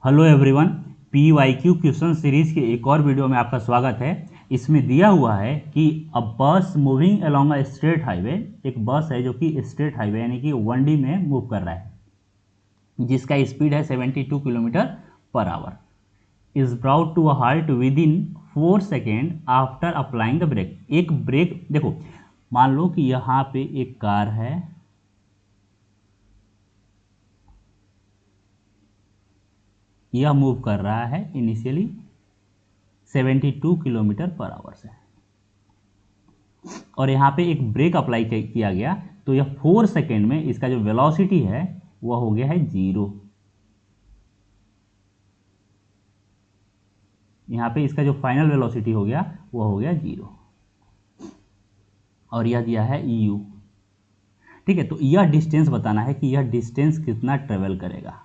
Hello everyone, PYQ question series के एक और वीडियो में आपका स्वागत है। इसमें दिया हुआ है कि अ बस moving along a straight highway, एक बस है जो कि स्ट्रेट हाईवे यानी कि 1D में मूव कर रहा है, जिसका स्पीड है 72 kilometre per hour, is brought to a halt within 4 second after applying the brake. एक ब्रेक देखो, मान लो कि यहाँ पे एक कार है, यह मूव कर रहा है इनिशियली 72 किलोमीटर पर आवर से, और यहाँ पे एक ब्रेक अप्लाई किया गया तो यह 4 सेकेंड में इसका जो वेलोसिटी है वह हो गया है 0। यहाँ पे इसका जो फाइनल वेलोसिटी हो गया वह हो गया 0, और यह दिया है u। ठीक है, तो यह डिस्टेंस बताना है कि यह डिस्टेंस कितना ट्रेवल करेगा,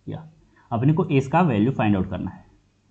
या अपने को इसका वैल्यू फाइंड आउट करना है।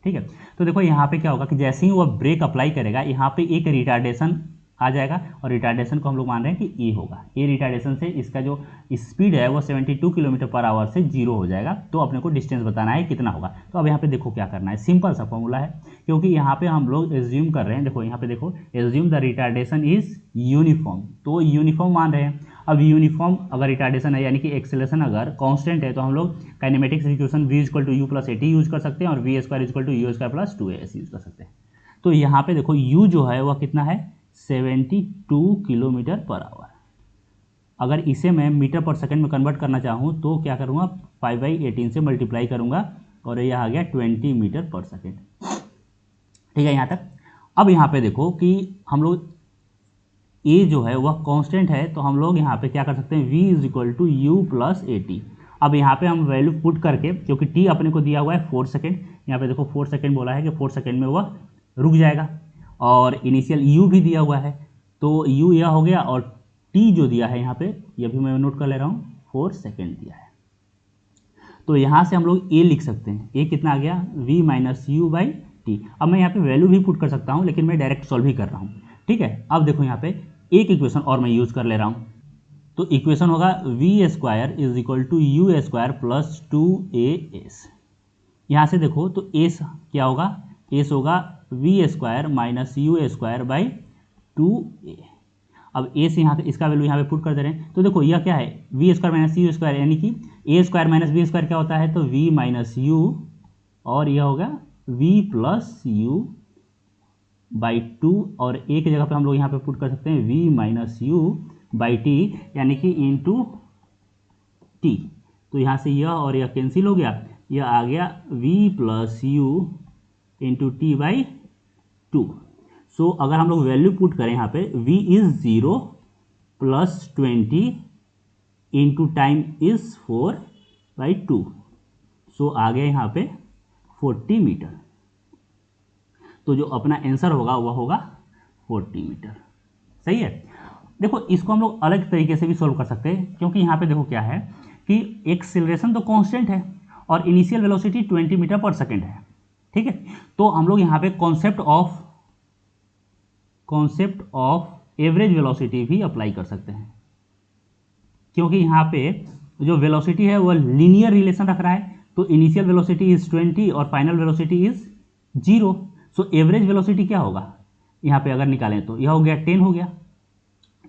ठीक है, तो देखो यहाँ पे क्या होगा कि जैसे ही वह ब्रेक अप्लाई करेगा यहाँ पे एक रिटार्डेशन आ जाएगा, और रिटार्डेशन को हम लोग मान रहे हैं कि ए होगा। ए रिटार्डेशन से इसका जो स्पीड है वो 72 किलोमीटर पर आवर से 0 हो जाएगा, तो अपने को डिस्टेंस बताना है कितना होगा। तो अब यहाँ पे देखो क्या करना है, सिंपल सा फॉर्मूला है, क्योंकि यहाँ पे हम लोग एज्यूम कर रहे हैं, देखो यहाँ पे देखो, assume the retardation is uniform, तो यूनिफॉर्म मान रहे हैं। अब यूनिफॉर्म अगर रिटार्डेशन है यानी कि एक्सेलरेशन अगर कांस्टेंट है तो हम लोग kinematics equation v = u + at use कर सकते हैं, और v² = u² + 2as यूज कर सकते हैं। तो यहाँ पे देखो u जो है वह कितना है, 72 किलोमीटर पर आवर। अगर इसे मैं मीटर पर सेकंड में कन्वर्ट करना चाहूँ तो क्या करूँगा, 5/18 से मल्टीप्लाई करूँगा, और यह आ गया 20 मीटर पर सेकेंड। ठीक है यहाँ तक। अब यहाँ पे देखो कि हम लोग ए जो है वह कांस्टेंट है, तो हम लोग यहाँ पे क्या कर सकते हैं, v = u + at। अब यहाँ पे हम वैल्यू पुट करके, क्योंकि t अपने को दिया हुआ है 4 सेकेंड, यहाँ पे देखो 4 सेकेंड बोला है कि 4 सेकेंड में वह रुक जाएगा, और इनिशियल u भी दिया हुआ है, तो u यह हो गया, और t जो दिया है यहाँ पे, यह भी मैं नोट कर ले रहा हूँ, 4 सेकेंड दिया है। तो यहाँ से हम लोग a लिख सकते हैं, a कितना आ गया, v - u/t। अब मैं यहाँ पे वैल्यू भी पुट कर सकता हूँ, लेकिन मैं डायरेक्ट सॉल्व ही कर रहा हूँ। ठीक है, अब देखो यहाँ पे एक इक्वेशन और मैं यूज कर ले रहा हूँ, तो इक्वेशन होगा v² = u² + 2as। यहाँ से देखो तो s क्या होगा, s होगा v² - u² / 2a। अब a से यहाँ इसका वैल्यू यहाँ पे पुट कर दे रहे हैं, तो देखो यह क्या है, v² - u² यानी कि a² - b² क्या होता है, तो v - u, और यह होगा v + u/2, और एक जगह पे हम लोग यहाँ पे पुट कर सकते हैं v - u/t यानी कि इंटू t। तो यहाँ से यह और यह कैंसिल हो गया, यह आ गया v + u × t/2। सो अगर हम लोग वैल्यू पुट करें यहाँ पे, v = 0 + 20 × टाइम इज 4/2, सो आ गया यहाँ पे 40 मीटर। तो जो अपना आंसर होगा वह होगा 40 मीटर। सही है। देखो इसको हम लोग अलग तरीके से भी सॉल्व कर सकते हैं, क्योंकि यहाँ पे देखो क्या है कि एक्सेलरेशन तो कांस्टेंट है और इनिशियल वेलोसिटी 20 मीटर पर सेकेंड है। ठीक है, तो हम लोग यहाँ पे कॉन्सेप्ट ऑफ एवरेज वेलोसिटी भी अप्लाई कर सकते हैं, क्योंकि यहाँ पे जो वेलोसिटी है वह लीनियर रिलेशन रख रहा है, तो इनिशियल वेलोसिटी इज 20 और final velocity is 0। So average velocity क्या होगा, यहाँ पे अगर निकालें तो यह हो गया 10 हो गया,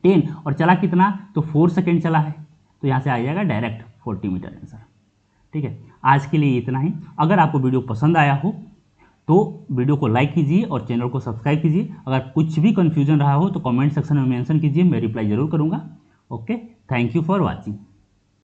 10, और चला कितना, तो 4 सेकेंड चला है, तो यहाँ से आ जाएगा डायरेक्ट 40 मीटर आंसर। ठीक है, आज के लिए इतना ही। अगर आपको वीडियो पसंद आया हो तो वीडियो को लाइक कीजिए और चैनल को सब्सक्राइब कीजिए। अगर कुछ भी कन्फ्यूजन रहा हो तो कमेंट सेक्शन में मेंशन कीजिए, मैं रिप्लाई जरूर करूँगा। Okay, thank you for watching.